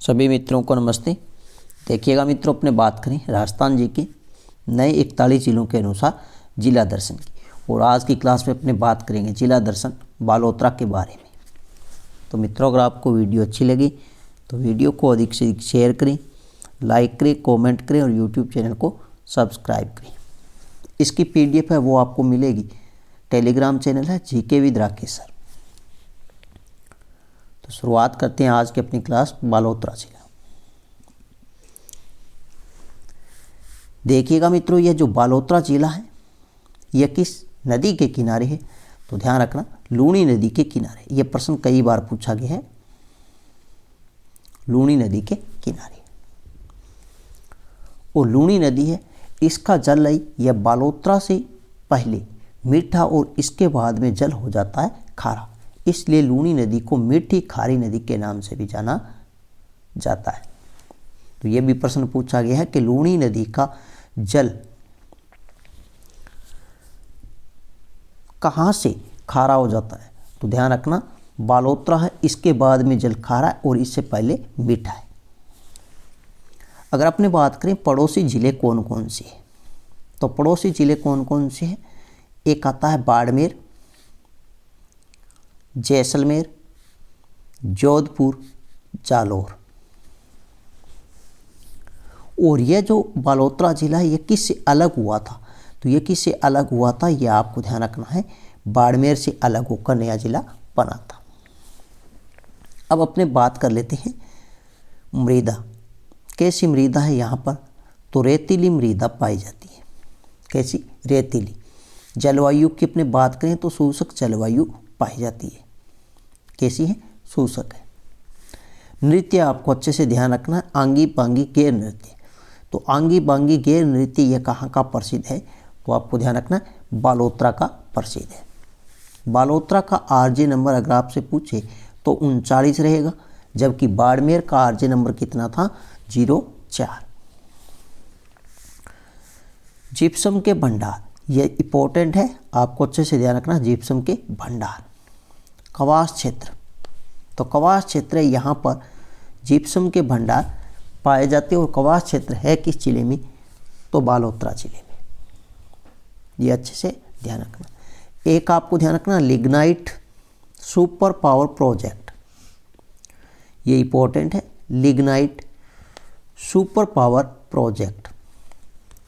सभी मित्रों को नमस्ते। देखिएगा मित्रों, अपने बात करें राजस्थान जी के नए 41 जिलों के अनुसार जिला दर्शन की। और आज की क्लास में अपने बात करेंगे जिला दर्शन बालोतरा के बारे में। तो मित्रों, अगर आपको वीडियो अच्छी लगी तो वीडियो को अधिक से अधिक शेयर करें, लाइक करें, कमेंट करें और यूट्यूब चैनल को सब्सक्राइब करें। इसकी PDF है वो आपको मिलेगी, टेलीग्राम चैनल है GK विद राकेश सर। तो शुरुआत करते हैं आज की अपनी क्लास बालोतरा जिला। देखिएगा मित्रों, यह जो बालोतरा जिला है यह किस नदी के किनारे है? तो ध्यान रखना, लूणी नदी के किनारे। यह प्रश्न कई बार पूछा गया है। लूणी नदी के किनारे और लूणी नदी है, इसका जल यह बालोतरा से पहले मीठा और इसके बाद में जल हो जाता है खारा। इसलिए लूणी नदी को मीठी खारी नदी के नाम से भी जाना जाता है। तो यह भी प्रश्न पूछा गया है कि लूणी नदी का जल कहाँ से खारा हो जाता है? तो ध्यान रखना, बालोतरा है, इसके बाद में जल खारा है और इससे पहले मीठा है। अगर अपने बात करें पड़ोसी जिले कौन कौन से हैं, तो पड़ोसी जिले कौन कौन से हैं? एक आता है बाड़मेर, जैसलमेर, जोधपुर, जालौर। और यह जो बालोतरा जिला है यह किससे अलग हुआ था? तो यह किससे अलग हुआ था यह आपको ध्यान रखना है। बाड़मेर से अलग होकर नया जिला बना था। अब अपने बात कर लेते हैं मृदा। कैसी मृदा है यहाँ पर? तो रेतीली मृदा पाई जाती है। कैसी? रेतीली। जलवायु की अपने बात करें तो शुष्क जलवायु पाई जाती है। कैसी है? शुष्क है। नृत्य आपको अच्छे से ध्यान रखना है, आंगी पांगी गैर नृत्य। तो आंगी बांगी गैर नृत्य यह कहाँ का प्रसिद्ध है? तो आपको ध्यान रखना है, बालोतरा का प्रसिद्ध है। बालोतरा का RJ नंबर अगर आपसे पूछे तो 39 रहेगा, जबकि बाड़मेर का RJ नंबर कितना था? 04। जिप्सम के भंडार, यह इंपॉर्टेंट है, आपको अच्छे से ध्यान रखना। जिप्सम के भंडार। कवास क्षेत्र, तो कवास क्षेत्र यहाँ पर जिप्सम के भंडार पाए जाते हैं। और कवास क्षेत्र है किस जिले में? तो बालोतरा जिले में। ये अच्छे से ध्यान रखना। एक आपको ध्यान रखना, लिग्नाइट सुपर पावर प्रोजेक्ट, ये इंपॉर्टेंट है। लिग्नाइट सुपर पावर प्रोजेक्ट,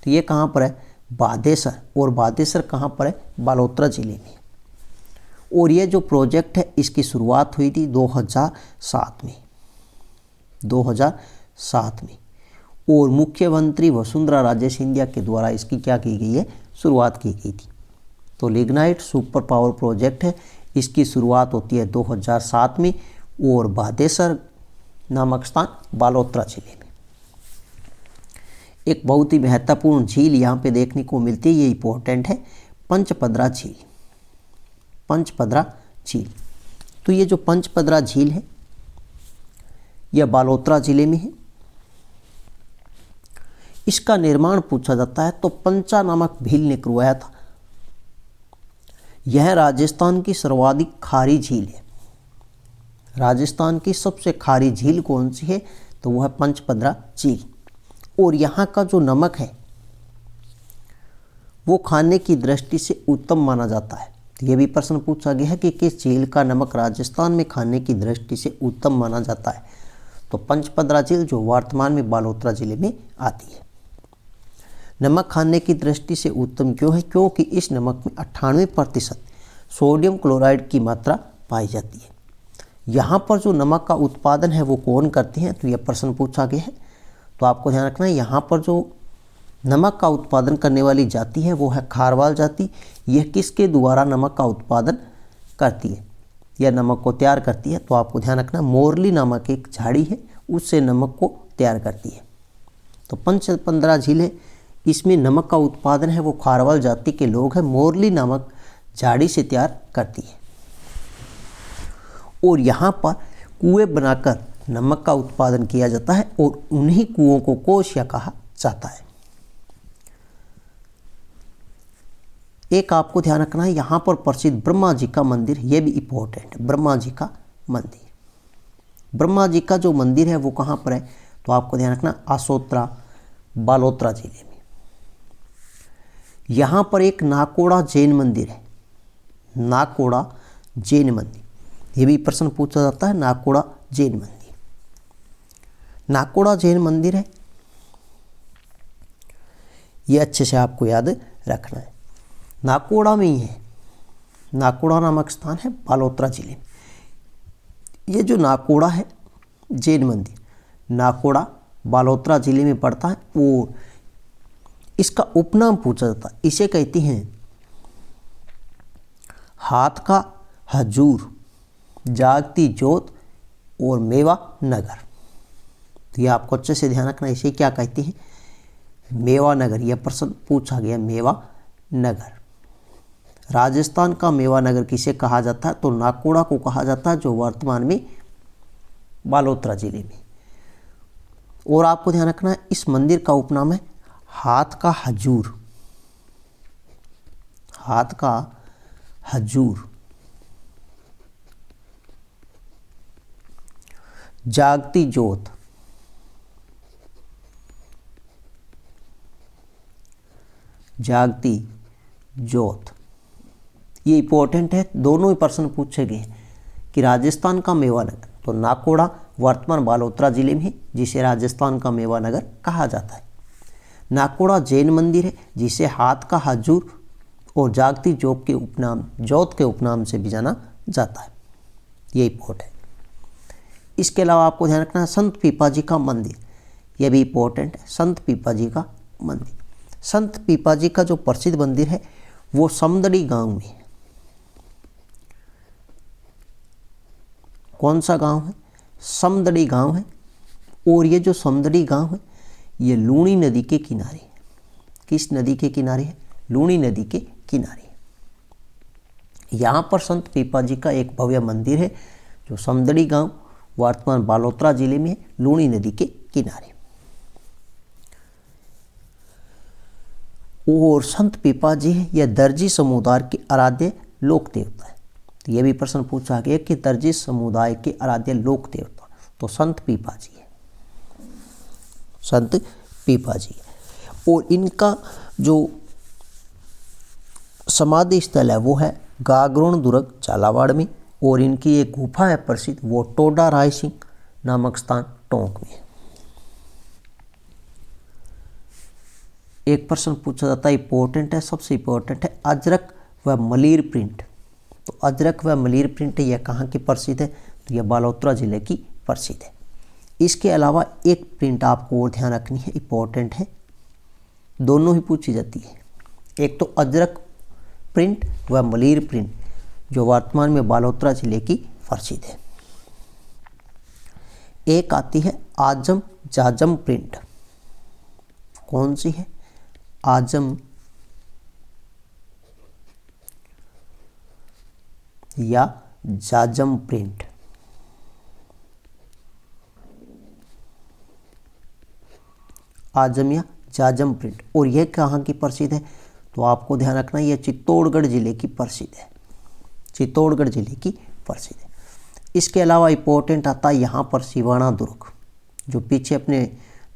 तो ये कहाँ पर है? बादेसर। और बादेसर कहाँ पर है? बालोतरा जिले में। और ये जो प्रोजेक्ट है इसकी शुरुआत हुई थी 2007 में। 2007 में। और मुख्यमंत्री वसुंधरा राजे सिंधिया के द्वारा इसकी क्या की गई है? शुरुआत की गई थी। तो लिग्नाइट सुपर पावर प्रोजेक्ट है, इसकी शुरुआत होती है 2007 में। और बादेसर नामक स्थान बालोतरा जिले में। एक बहुत ही महत्वपूर्ण झील यहाँ पे देखने को मिलती है, ये इंपॉर्टेंट है, पंचपदरा झील। पंचपदरा झील, तो ये जो पंचपदरा झील है यह बालोतरा जिले में है। इसका निर्माण पूछा जाता है तो पंचा नामक भील ने करवाया था। यह राजस्थान की सर्वाधिक खारी झील है। राजस्थान की सबसे खारी झील कौन सी है? तो वह पंचपदरा झील। और यहाँ का जो नमक है वो खाने की दृष्टि से उत्तम माना जाता है। तो ये भी प्रश्न पूछा गया है कि किस झील का नमक राजस्थान में खाने की दृष्टि से उत्तम माना जाता है? तो पंचपदरा झील, जो वर्तमान में बालोतरा जिले में आती है। नमक खाने की दृष्टि से उत्तम क्यों है? क्योंकि इस नमक में 98% सोडियम क्लोराइड की मात्रा पाई जाती है। यहाँ पर जो नमक का उत्पादन है वो कौन करते हैं? तो यह प्रश्न पूछा गया है। तो आपको ध्यान रखना है, यहाँ पर जो नमक का उत्पादन करने वाली जाति है वो है खारवाल जाति। यह किसके द्वारा नमक का उत्पादन करती है? यह नमक को तैयार करती है। तो आपको ध्यान रखना, मोरली नामक एक झाड़ी है उससे नमक को तैयार करती है। तो पंचपदरा झील है, इसमें नमक का उत्पादन है वो खारवाल जाति के लोग हैं, मोरली नामक झाड़ी से तैयार करती है। और यहाँ पर कुएं बनाकर नमक का उत्पादन किया जाता है और उन्हीं कुओं को कोशिया कहा जाता है। एक आपको ध्यान रखना है, यहाँ पर प्रसिद्ध ब्रह्मा जी का मंदिर, यह भी इंपॉर्टेंट है। ब्रह्मा जी का मंदिर, ब्रह्मा जी का जो मंदिर है वो कहाँ पर है, तो आपको ध्यान रखना आसोत्रा बालोतरा जिले में। यहाँ पर एक नाकोड़ा जैन मंदिर है, नाकोड़ा जैन मंदिर, ये भी प्रश्न पूछा जाता है, नाकोड़ा जैन मंदिर। नाकोड़ा जैन मंदिर है, ये अच्छे से आपको याद रखना है। नाकोड़ा में ही है, नाकोड़ा नामक स्थान है बालोतरा जिले में। ये जो नाकोड़ा है जैन मंदिर, नाकोड़ा बालोतरा जिले में पड़ता है। और इसका उपनाम पूछा जाता है, इसे कहती हैं हाथ का हजूर, जागती ज्योत और मेवा नगर। तो ये आपको अच्छे से ध्यान रखना, इसे क्या कहती हैं, मेवा नगर। यह प्रश्न पूछा गया, मेवा नगर। राजस्थान का मेवा नगर किसे कहा जाता है, तो नाकोड़ा को कहा जाता है, जो वर्तमान में बालोतरा जिले में। और आपको ध्यान रखना है, इस मंदिर का उपनाम है हाथ का हजूर, हाथ का हजूर, जागती ज्योत, जागती ज्योत। ये इंपॉर्टेंट है, दोनों ही प्रश्न पूछे गए हैं कि राजस्थान का मेवा नगर, तो नाकोड़ा वर्तमान बालोतरा जिले में है, जिसे राजस्थान का मेवा नगर कहा जाता है। नाकोड़ा जैन मंदिर है, जिसे हाथ का हजूर और जागती ज्योत के उपनाम से भी जाना जाता है। ये इंपॉर्टेंट है। इसके अलावा आपको ध्यान रखना है संत पीपाजी का मंदिर, यह भी इंपॉर्टेंट है, संत पीपाजी का मंदिर। संत पीपाजी का जो प्रसिद्ध मंदिर है वो समदड़ी गांव में है। कौन सा गांव है, समदड़ी गांव है। और ये जो समदड़ी गांव है ये लूणी नदी के किनारे है। किस नदी के किनारे है, लूणी नदी के किनारे है। यहाँ पर संत पीपाजी का एक भव्य मंदिर है, जो समदड़ी गांव वर्तमान बालोतरा जिले में है, लूणी नदी के किनारे। और संत पीपाजी है, यह दर्जी समुदाय के आराध्य लोक देवता है। तो यह भी प्रश्न पूछा गया कि दर्जी समुदाय के आराध्य लोक देवता, तो संत पीपाजी है, संत पीपाजी है। और इनका जो समाधि स्थल है वो है गागरोन दुर्ग झालावाड़ में। और इनकी एक गुफा है प्रसिद्ध, वो टोडा राय सिंह नामक स्थान टोंक में है। एक प्रश्न पूछा जाता है, इंपॉर्टेंट है, सबसे इंपॉर्टेंट है अजरक व मलीर प्रिंट। तो अजरक व मलीर प्रिंट यह कहाँ की प्रसिद्ध है, तो यह बालोतरा जिले की प्रसिद्ध है। इसके अलावा एक प्रिंट आपको और ध्यान रखनी है, इंपॉर्टेंट है, दोनों ही पूछी जाती है। एक तो अजरक प्रिंट व मलीर प्रिंट, जो वर्तमान में बालोतरा जिले की प्रसिद्ध है। एक आती है आजम जाजम प्रिंट, कौन सी है, आजम या जाजम प्रिंट। आजम या जाजम प्रिंट। और यह कहाँ की प्रसिद्ध है, तो आपको ध्यान रखना यह चित्तौड़गढ़ जिले की प्रसिद्ध है, चित्तौड़गढ़ जिले की प्रसिद्ध है। इसके अलावा इंपॉर्टेंट आता है यहाँ पर सिवाना दुर्ग, जो पीछे अपने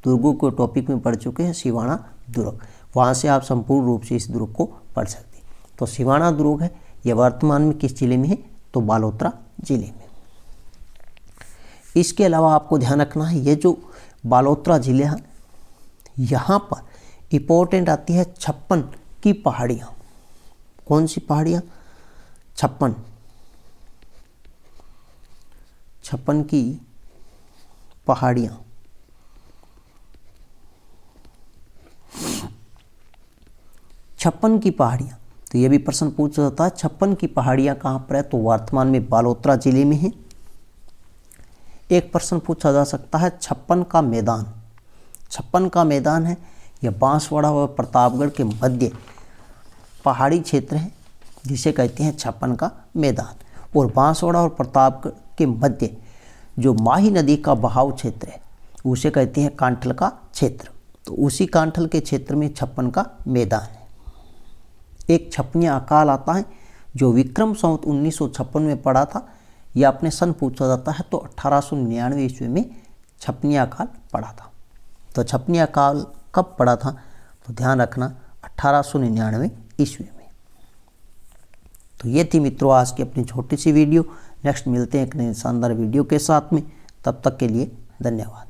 दुर्गों के टॉपिक में पढ़ चुके हैं, सिवाना दुर्ग। वहाँ से आप संपूर्ण रूप से इस दुर्ग को पढ़ सकते हैं। तो सिवाना दुर्ग है, यह वर्तमान में किस जिले में है, तो बालोतरा जिले में। इसके अलावा आपको ध्यान रखना है, ये जो बालोतरा जिला है, यहाँ पर इंपॉर्टेंट आती है 56 की पहाड़ियाँ। कौन सी पहाड़ियाँ, 56 की पहाड़ियाँ। छप्पन की पहाड़ियाँ, तो ये भी प्रश्न पूछा जाता है, 56 की पहाड़ियाँ कहाँ पर है, तो वर्तमान में बालोतरा जिले में है। एक प्रश्न पूछा जा सकता है 56 का मैदान। 56 का मैदान है, यह बांसवाड़ा व प्रतापगढ़ के मध्य पहाड़ी क्षेत्र है, जिसे कहते हैं 56 का मैदान। और बांसवाड़ा और प्रतापगढ़ के मध्य जो माही नदी का बहाव क्षेत्र है, उसे कहते हैं कांठल का क्षेत्र। तो उसी कांठल के क्षेत्र में 56 का मैदान है। एक छपनिया अकाल आता है, जो विक्रम संवत 1956 में पड़ा था, या अपने सन पूछा जाता है तो 1899 ईस्वी में छपनिया काल पड़ा था। तो छपनिया काल कब पड़ा था, तो ध्यान रखना 1899 ईस्वी में। तो ये थी मित्रों आज की अपनी छोटी सी वीडियो। नेक्स्ट मिलते हैं एक नए शानदार वीडियो के साथ में, तब तक के लिए धन्यवाद।